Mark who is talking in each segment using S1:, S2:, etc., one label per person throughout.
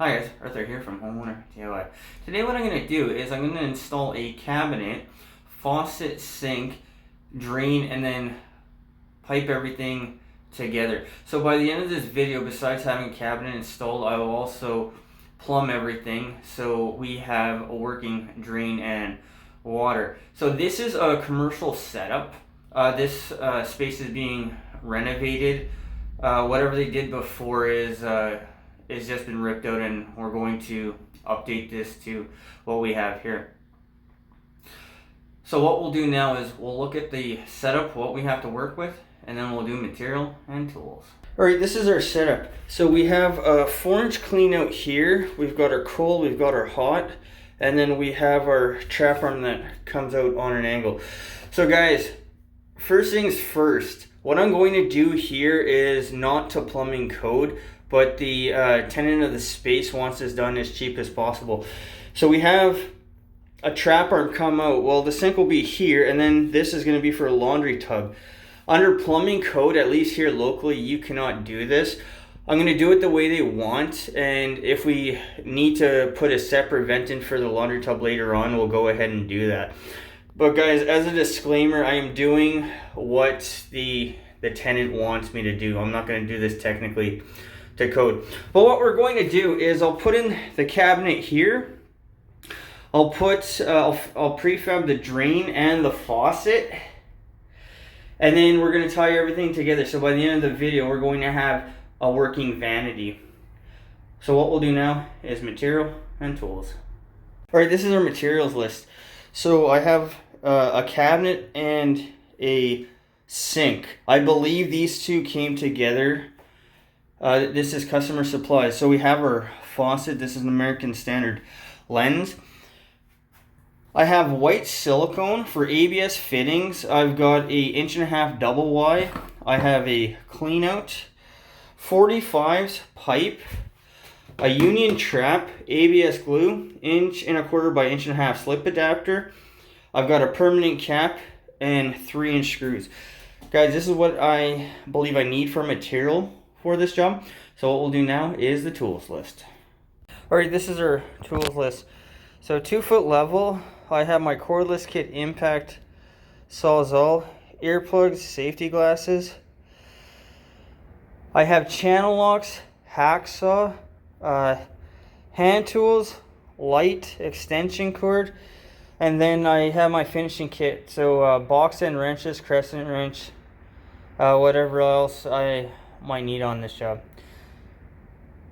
S1: Hi guys, Arthur here from Homeowner DIY. Today what I'm going to do is I'm going to install a cabinet, faucet, sink, drain, and then pipe everything together. So by the end of this video, besides having a cabinet installed, I will also plumb everything so we have a working drain and water. So this is a commercial setup. This space is being renovated. Whatever they did before is just been ripped out, and we're going to update this to what we have here. So what we'll do now is we'll look at the setup, what we have to work with, and then we'll do material and tools. Alright, this is our setup. So we have a 4-inch clean out here, we've got our cold, we've got our hot, and then we have our trap arm that comes out on an angle. So guys, first things first, what I'm going to do here is not to plumbing code, but the tenant of the space wants this done as cheap as possible. So we have a trap arm come out. Well, the sink will be here, and then this is going to be for a laundry tub. Under plumbing code, at least here locally, you cannot do this. I'm going to do it the way they want, and if we need to put a separate vent in for the laundry tub later on, we'll go ahead and do that. But guys, as a disclaimer, I am doing what the tenant wants me to do. I'm not going to do this technically to code. But what we're going to do is I'll put in the cabinet here. I'll prefab the drain and the faucet. And then we're going to tie everything together. So by the end of the video, we're going to have a working vanity. So what we'll do now is material and tools. Alright, this is our materials list. So I have a cabinet and a sink. I believe these two came together. This is customer supplies. So we have our faucet. This is an American Standard lens. I have white silicone for ABS fittings. I've got a 1.5" double Y. I have a clean out, 45s pipe, a union trap, ABS glue, 1¼ by 1.5" slip adapter. I've got a permanent cap and 3-inch screws. Guys, this is what I believe I need for material for this job. So what we'll do now is the tools list. Alright, this is our tools list. So 2-foot level, I have my cordless kit, impact, sawzall, earplugs, safety glasses. I have channel locks, hacksaw, hand tools, light, extension cord, and then I have my finishing kit. So box end wrenches, crescent wrench, whatever else I might need on this job.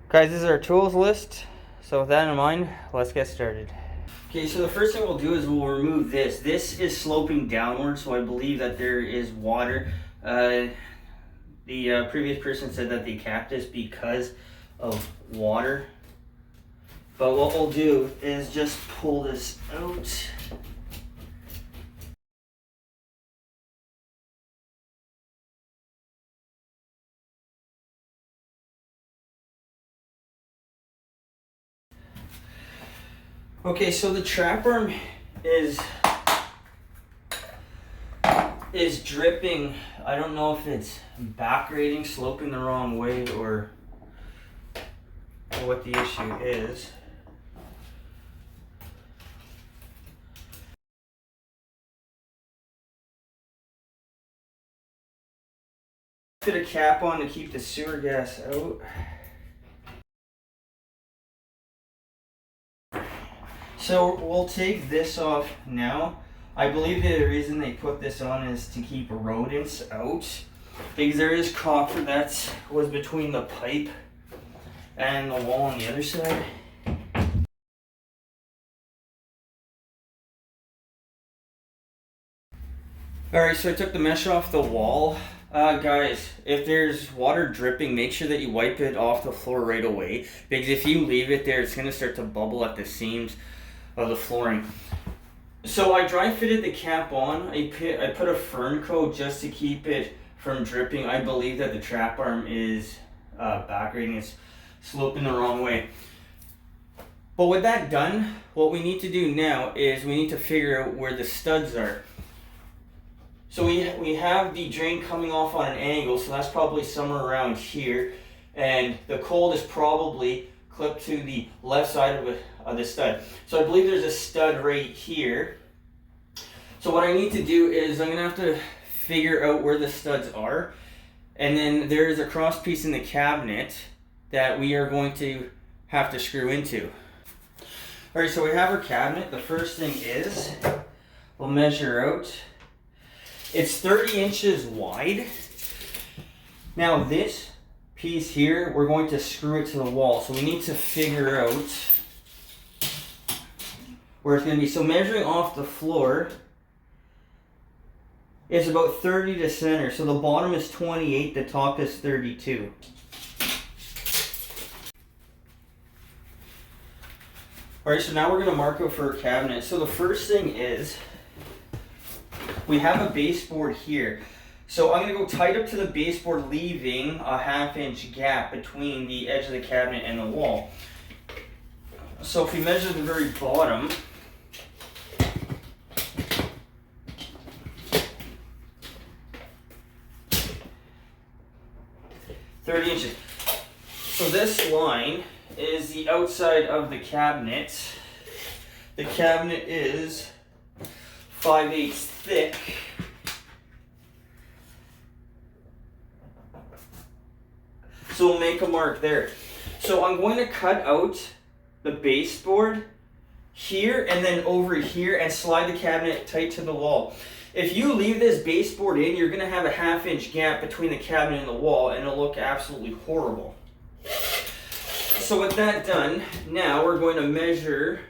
S1: Guys, this is our tools list. So with that in mind, let's get started. Okay, so the first thing we'll do is we'll remove this. This is sloping downward, so I believe that there is water. The previous person said that they capped this because of water. But what we'll do is just pull this out. Okay, so the trap arm is dripping. I don't know if it's backgrading, sloping the wrong way, or what the issue is. Put a cap on to keep the sewer gas out. So we'll take this off now. I believe that the reason they put this on is to keep rodents out, because there is copper that was between the pipe and the wall on the other side. Alright, so I took the mesh off the wall. Guys, if there's water dripping, make sure that you wipe it off the floor right away, because if you leave it there, it's going to start to bubble at the seams of the flooring. So I dry fitted the cap on. I put a fern coat just to keep it from dripping. I believe that the trap arm is backgrading. It's sloping the wrong way. But with that done, what we need to do now is we need to figure out where the studs are. So we have the drain coming off on an angle, so that's probably somewhere around here. And the cold is probably clip to the left side of the stud. So I believe there's a stud right here. So what I need to do is I'm going to have to figure out where the studs are. And then there's a cross piece in the cabinet that we are going to have to screw into. Alright, so we have our cabinet. The first thing is, we'll measure out. It's 30 inches wide. Now this piece here, we're going to screw it to the wall. So we need to figure out where it's going to be. So measuring off the floor, it's about 30 to center. So the bottom is 28, the top is 32. Alright, so now we're going to mark out for our cabinet. So the first thing is, we have a baseboard here. So I'm going to go tight up to the baseboard, leaving a 1/2 inch gap between the edge of the cabinet and the wall. So if we measure the very bottom, .30 inches. So this line is the outside of the cabinet. The cabinet is 5/8 thick. So we'll make a mark there. So I'm going to cut out the baseboard here and then over here and slide the cabinet tight to the wall. If you leave this baseboard in, you're going to have a 1/2 inch gap between the cabinet and the wall, and it'll look absolutely horrible. So with that done, now we're going to measure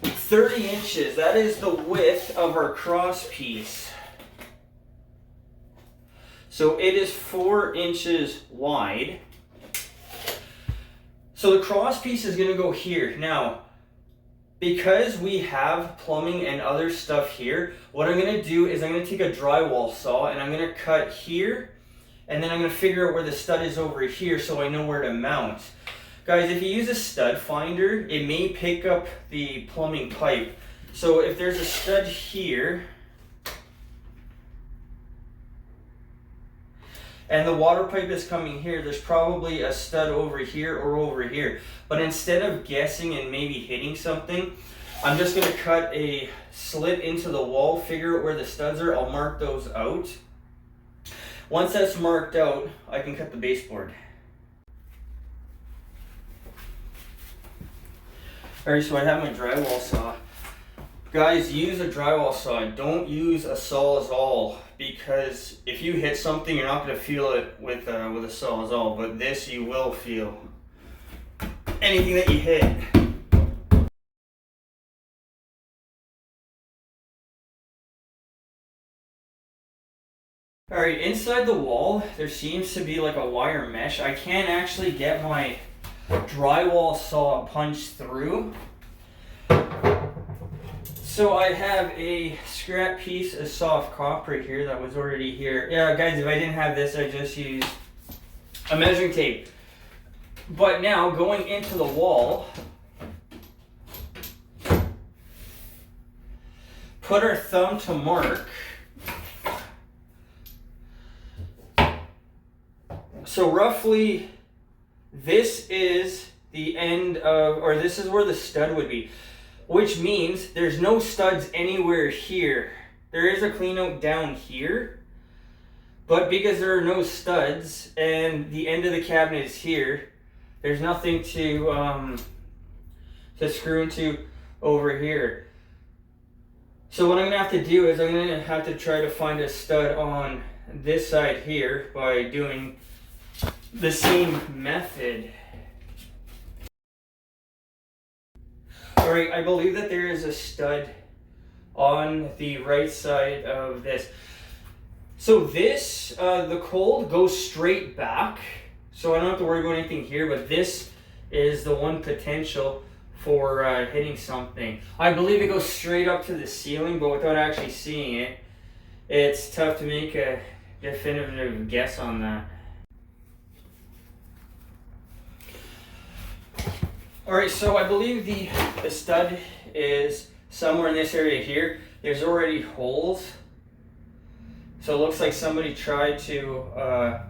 S1: 30 inches. That is the width of our cross piece. So it is 4 inches wide. So the cross piece is going to go here. Now, because we have plumbing and other stuff here, what I'm going to do is I'm going to take a drywall saw and I'm going to cut here, and then I'm going to figure out where the stud is over here so I know where to mount. Guys, if you use a stud finder, it may pick up the plumbing pipe. So if there's a stud here, and the water pipe is coming here, there's probably a stud over here or over here. But instead of guessing and maybe hitting something, I'm just going to cut a slit into the wall, figure out where the studs are. I'll mark those out. Once that's marked out, I can cut the baseboard. Alright, so I have my drywall saw. Guys, use a drywall saw. Don't use a Sawzall, because if you hit something, you're not going to feel it with a Sawzall, but this you will feel. Anything that you hit. Alright, inside the wall, there seems to be like a wire mesh. I can't actually get my drywall saw punched through. So I have a scrap piece of soft copper here that was already here. Yeah, guys, if I didn't have this, I just used a measuring tape. But now, going into the wall, put our thumb to mark. So roughly, this is the end of, or this is where the stud would be. Which means there's no studs anywhere here. There is a clean out down here, but because there are no studs and the end of the cabinet is here, there's nothing to screw into over here. So what I'm going to have to do is I'm going to have to try to find a stud on this side here by doing the same method. Alright, I believe that there is a stud on the right side of this. So this, the cold goes straight back, so I don't have to worry about anything here, but this is the one potential for hitting something. I believe it goes straight up to the ceiling, but without actually seeing it, it's tough to make a definitive guess on that. Alright, so I believe the stud is somewhere in this area here. There's already holes. So it looks like somebody tried to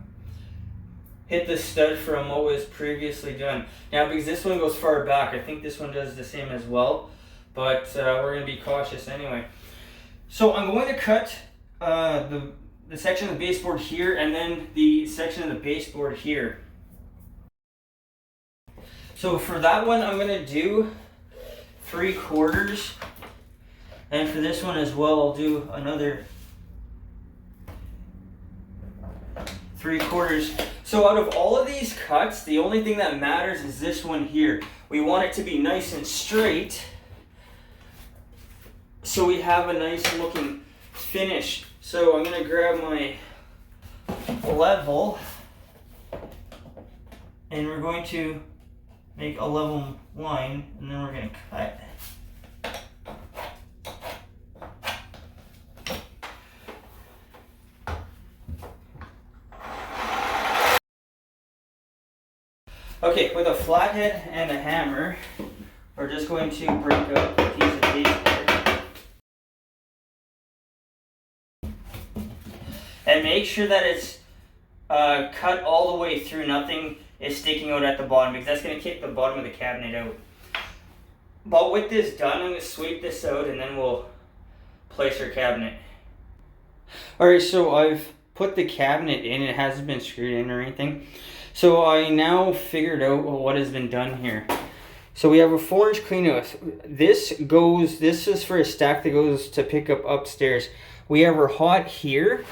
S1: hit the stud from what was previously done. Now, because this one goes far back, I think this one does the same as well, but we're going to be cautious anyway. So I'm going to cut the section of the baseboard here, and then the section of the baseboard here. So for that one, I'm going to do 3/4, and for this one as well, I'll do another 3/4. So out of all of these cuts, the only thing that matters is this one here. We want it to be nice and straight, so we have a nice looking finish. So I'm going to grab my level, and we're going to make a level line, and then we're going to cut. Okay, with a flathead and a hammer, we're just going to break up a piece of baseboard. And make sure that it's cut all the way through, nothing is sticking out at the bottom, because that's going to kick the bottom of the cabinet out. But with this done, I'm going to sweep this out, and then we'll place our cabinet. Alright, so I've put the cabinet in. It hasn't been screwed in or anything. So I now figured out what has been done here. So we have a 4-inch clean out. This is for a stack that goes to pick up upstairs. We have our hot here.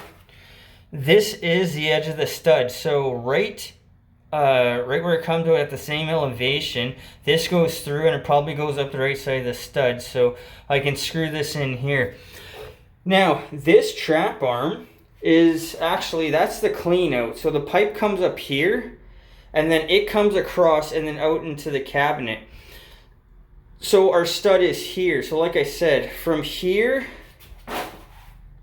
S1: This is the edge of the stud. So right where it comes out at the same elevation, this goes through, and it probably goes up the right side of the stud. So I can screw this in here. Now this trap arm is actually, that's the clean out. So the pipe comes up here, and then it comes across and then out into the cabinet. So our stud is here. So like I said, from here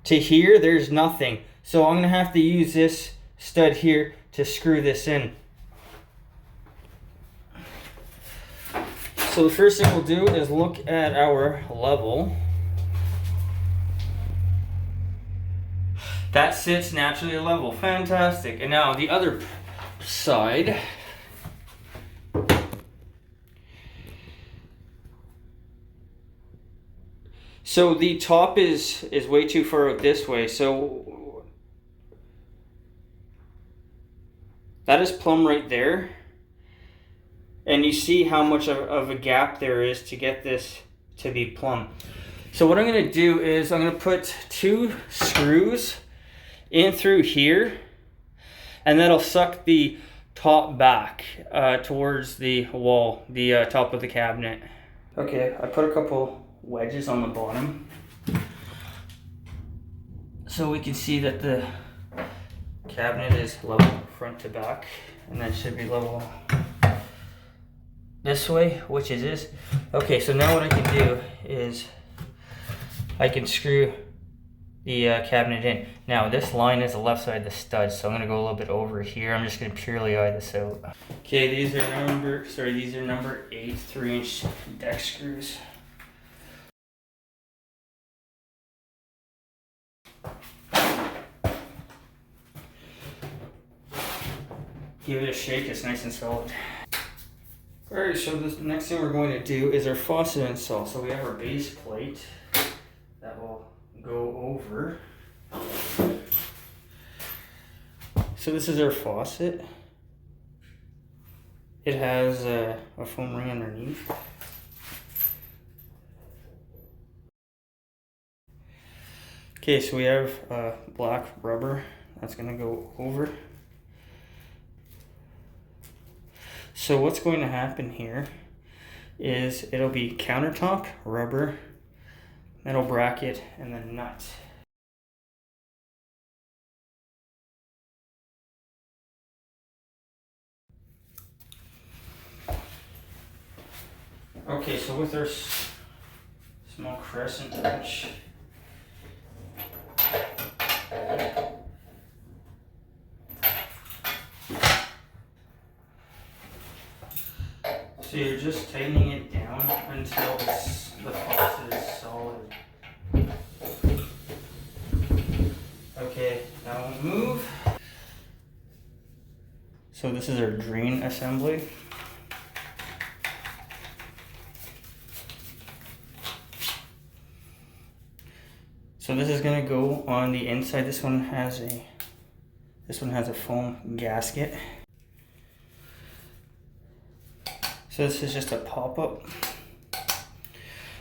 S1: to here, there's nothing. So I'm gonna have to use this stud here to screw this in. So the first thing we'll do is look at our level. That sits naturally level. Fantastic. And now the other side. So the top is way too far out this way. So that is plumb right there. And you see how much of a gap there is to get this to be plumb. So what I'm going to do is I'm going to put 2 screws in through here, and that'll suck the top back towards the wall, the top of the cabinet. Okay, I put a couple wedges on the bottom so we can see that the cabinet is level front to back, and that should be level this way, which it is. Okay, so now what I can do is I can screw the cabinet in. Now this line is the left side of the stud, so I'm going to go a little bit over here. I'm just going to purely eye this out. Okay, these are number 8 3-inch deck screws. Give it a shake, it's nice and solid. Alright, so the next thing we're going to do is our faucet install. So we have our base plate that will go over. So this is our faucet. It has a foam ring underneath. Okay, so we have black rubber that's going to go over. So what's going to happen here is it'll be countertop, rubber, metal bracket, and then nut. Okay, so with our small crescent wrench, so you're just tightening it down until the faucet is solid. Okay, now we'll move. So this is our drain assembly. So this is going to go on the inside. This one has a foam gasket. So this is just a pop-up.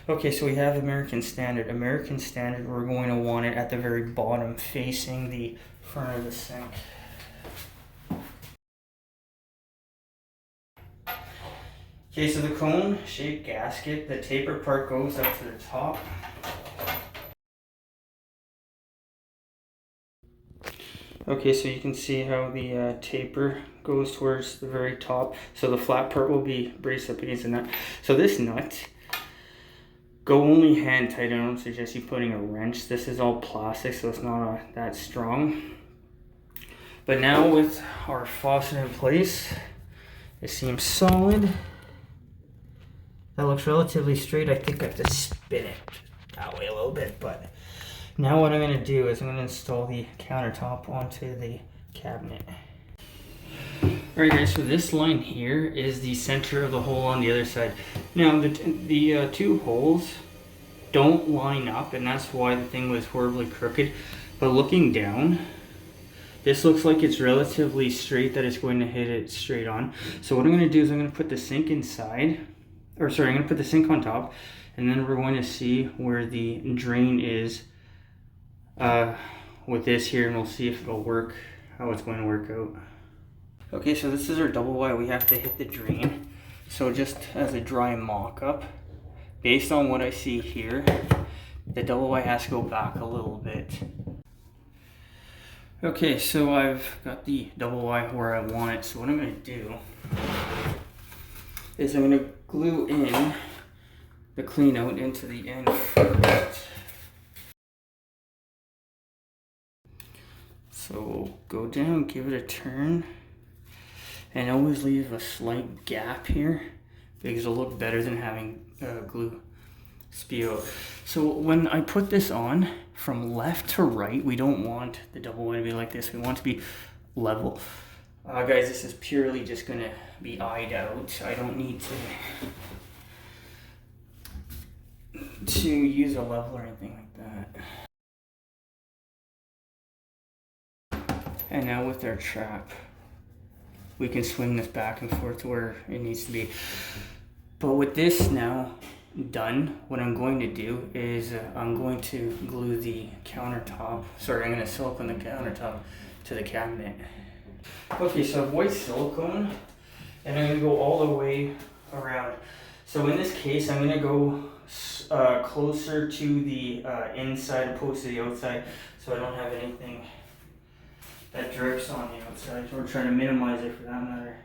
S1: Okay, so we have American Standard. American Standard, we're going to want it at the very bottom, facing the front of the sink. Okay, so the cone-shaped gasket, the taper part goes up to the top. Okay, so you can see how the taper goes towards the very top. So the flat part will be braced up against the nut. So this nut, go only hand tight. I don't suggest you putting a wrench. This is all plastic, so it's not that strong. But now with our faucet in place, it seems solid. That looks relatively straight. I think I have to spin it that way a little bit, but now what I'm going to do is I'm going to install the countertop onto the cabinet. Alright guys, so this line here is the center of the hole on the other side. Now the two holes don't line up, and that's why the thing was horribly crooked. But looking down, this looks like it's relatively straight, that it's going to hit it straight on. So what I'm going to do is I'm going to put the sink inside, or sorry, I'm going to put the sink on top, and then we're going to see where the drain is with this here, and we'll see if it'll work, how it's going to work out. Okay, so this is our double Y. We have to hit the drain. So just as a dry mock-up, based on what I see here, the double Y has to go back a little bit. Okay, so I've got the double Y where I want it. So what I'm going to do is I'm going to glue in the clean out into the end first. So go down, give it a turn, and always leave a slight gap here because it'll look better than having glue spew out. So when I put this on from left to right, we don't want the double Y to be like this. We want it to be level. Guys, this is purely just going to be eyed out. I don't need to use a level or anything like that. And now with our trap, we can swing this back and forth to where it needs to be. But with this now done, what I'm going to do is I'm going to glue the countertop, sorry, I'm going to silicone the countertop to the cabinet. Okay, so I have white silicone, and I'm going to go all the way around. So in this case, I'm going to go closer to the inside opposed to the outside, so I don't have anything that drips on the outside. So we're trying to minimize it for that matter.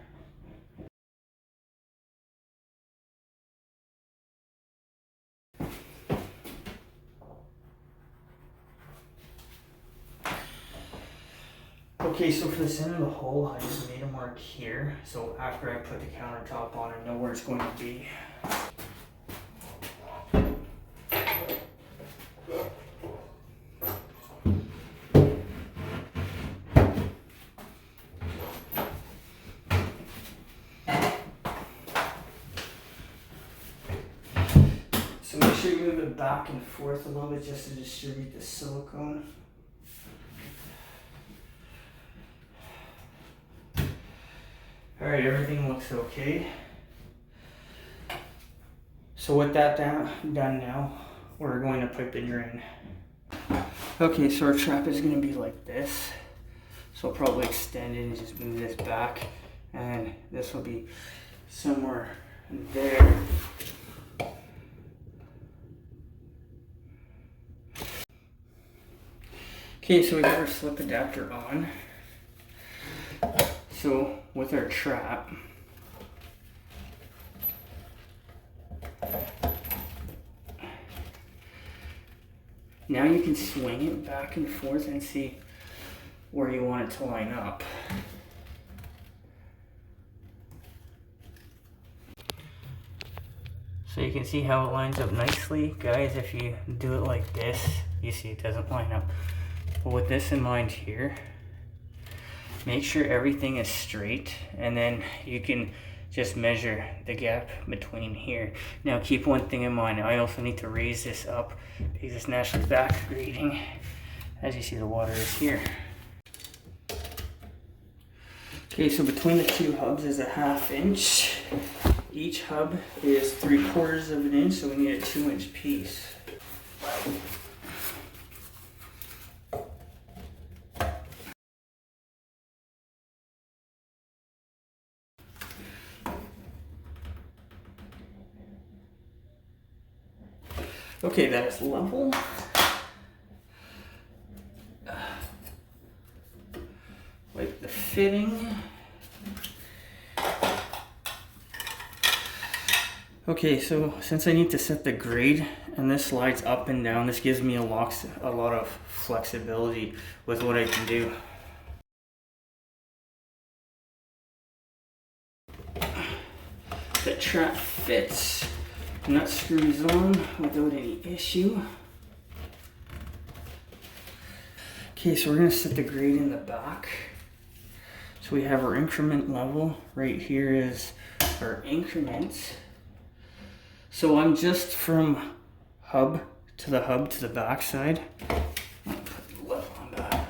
S1: Okay, so for the center of the hole, I just made a mark here. So after I put the countertop on, I know where it's going to be. So make sure you move it back and forth a little bit just to distribute the silicone. Alright, everything looks okay. So with that done now, we're going to pipe the drain. Okay, so our trap is going to be like this. So I'll probably extend it and just move this back. And this will be somewhere there. Okay, so we got our slip adapter on. So with our trap, now you can swing it back and forth and see where you want it to line up. So you can see how it lines up nicely. Guys, if you do it like this, you see it doesn't line up. But with this in mind here, make sure everything is straight, and then you can just measure the gap between here. Now keep one thing in mind, I also need to raise this up because it's naturally back grading. As you see, the water is here. Okay, so between the two hubs is a 1/2 inch. Each hub is 3/4 of an inch, so we need a 2-inch piece. Okay, that is level. Like the fitting. Okay, so since I need to set the grade and this slides up and down, this gives me a lot of flexibility with what I can do. The trap fits, nut screws on without any issue. Okay, so we're going to set the grade in the back. So we have our increment level. Right here is our increments. So I'm just from hub to the back side. I'll put the level on that.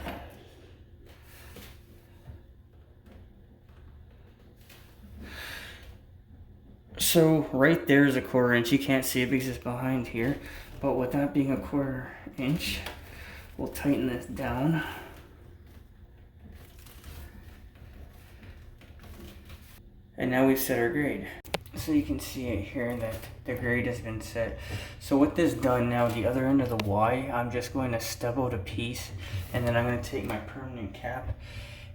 S1: So right there is a 1/4 inch. You can't see it because it's behind here. But with that being a 1/4 inch, we'll tighten this down. And now we've set our grade. So you can see it here that the grade has been set. So with this done now, the other end of the Y, I'm just going to stub out a piece, and then I'm going to take my permanent cap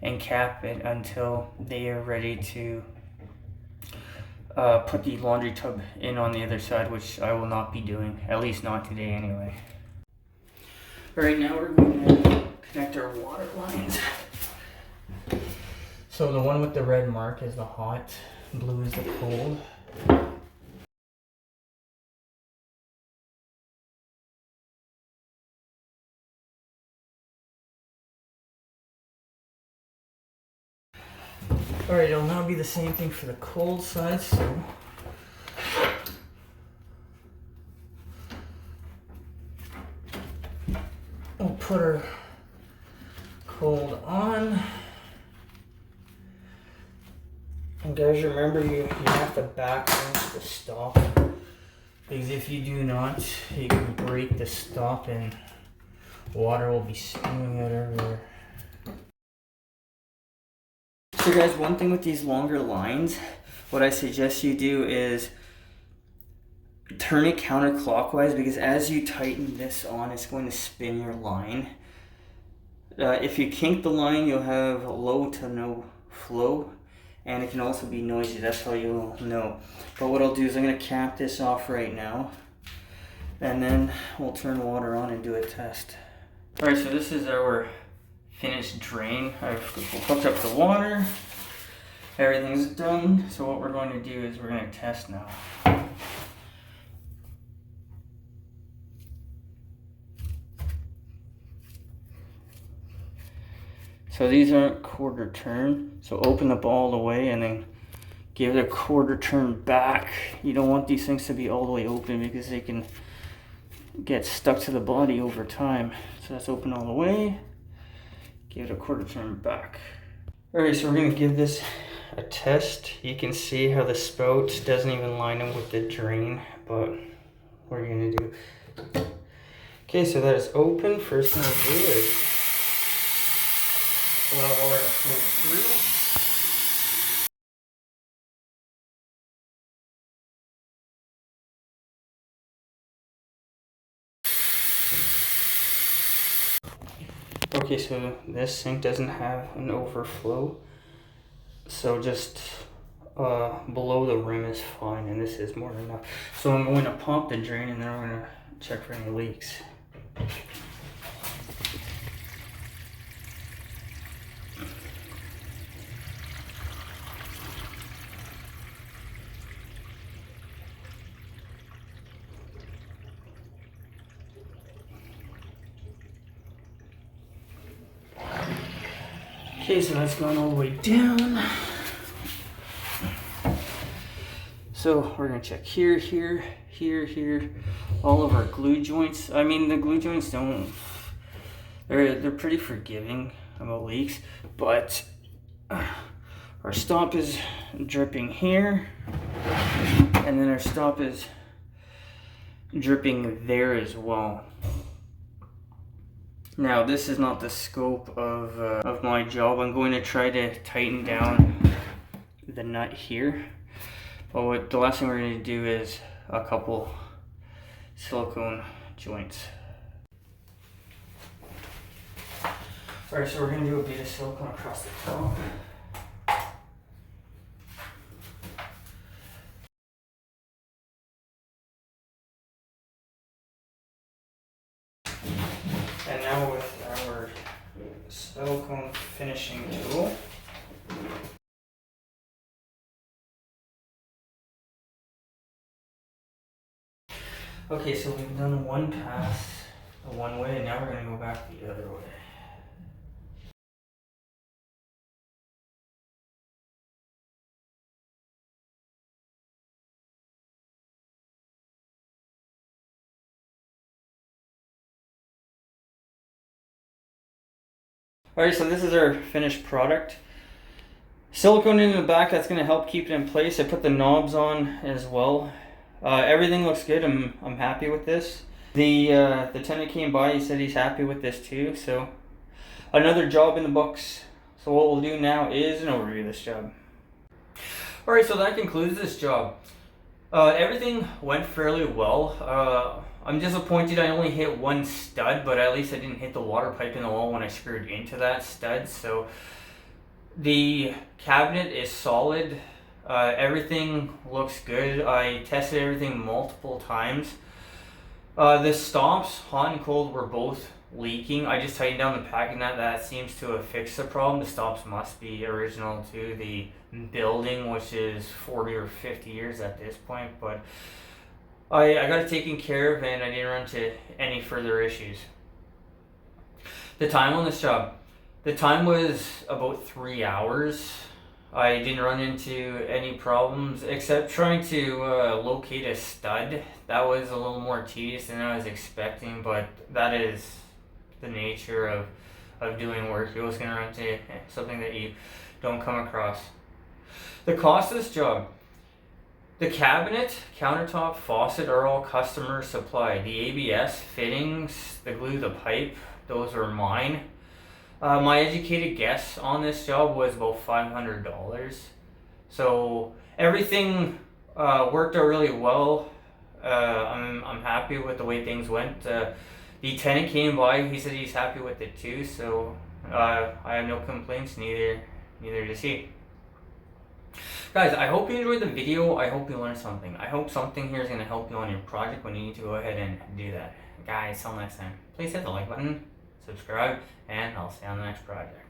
S1: and cap it until they are ready to put the laundry tub in on the other side, which I will not be doing, at least not today anyway. Alright, now we're going to connect our water lines. So the one with the red mark is the hot, blue is the cold. Alright, it'll now be the same thing for the cold side, so we'll put our cold on. And guys, remember you have to back into the stop, because if you do not, you can break the stop and water will be spewing out everywhere. So guys, one thing with these longer lines, what I suggest you do is turn it counterclockwise, because as you tighten this on, it's going to spin your line. If you kink the line, you'll have low to no flow, and it can also be noisy. That's how you'll know. But what I'll do is I'm going to cap this off right now, and then we'll turn water on and do a test. Alright, so this is our finished drain. I've hooked up the water. Everything's done. So what we're going to do is we're going to test now. So these aren't 1/4 turn, so open up all the way and then give it a 1/4 turn back. You don't want these things to be all the way open because they can get stuck to the body over time. So that's open all the way, give it a 1/4 turn back. Alright, so we're going to give this a test. You can see how the spout doesn't even line up with the drain, but what are you going to do? Okay, so that is open. First thing we'll do is allow water to flow through. Okay, so this sink doesn't have an overflow, so just below the rim is fine, and this is more than enough. So I'm going to pump the drain, and then I'm going to check for any leaks. Okay, so that's gone all the way down. So we're gonna check here, here, here, all of our glue joints. I mean, the glue joints they're pretty forgiving about leaks, but our stop is dripping here, and then our stop is dripping there as well. Now, this is not the scope of my job. I'm going to try to tighten down the nut here. But the last thing we're going to do is a couple silicone joints. Alright, so we're going to do a bit of silicone across the top. And now with our silicone finishing tool, okay, so we've done one pass the one way, and now we're going to go back the other way. Alright, so this is our finished product. Silicone in the back, that's going to help keep it in place. I put the knobs on as well. Everything looks good. I'm happy with this. The tenant came by, he said he's happy with this too. So another job in the books. So what we'll do now is an overview of this job. Alright, so that concludes this job. Everything went fairly well. I'm disappointed I only hit one stud, but at least I didn't hit the water pipe in the wall when I screwed into that stud. So the cabinet is solid. Everything looks good. I tested everything multiple times. The stops, hot and cold, were both leaking. I just tightened down the packing nut. That seems to have fixed the problem. The stops must be original to the building, which is 40 or 50 years at this point, but I got it taken care of and I didn't run into any further issues. The time on this job, the time was about 3 hours. I didn't run into any problems except trying to locate a stud. That was a little more tedious than I was expecting, but that is the nature of doing work. You're always going to run into something that you don't come across. The cost of this job, the cabinet, countertop, faucet are all customer supplied. The ABS fittings, the glue, the pipe, those are mine. My educated guess on this job was about $500. So everything worked out really well. I'm happy with the way things went. The tenant came by, he said he's happy with it too, so I have no complaints, neither does he. Guys, I hope you enjoyed the video. I hope you learned something. I hope something here is going to help you on your project when you need to go ahead and do that. Guys, till next time, please hit the like button, subscribe, and I'll see you on the next project.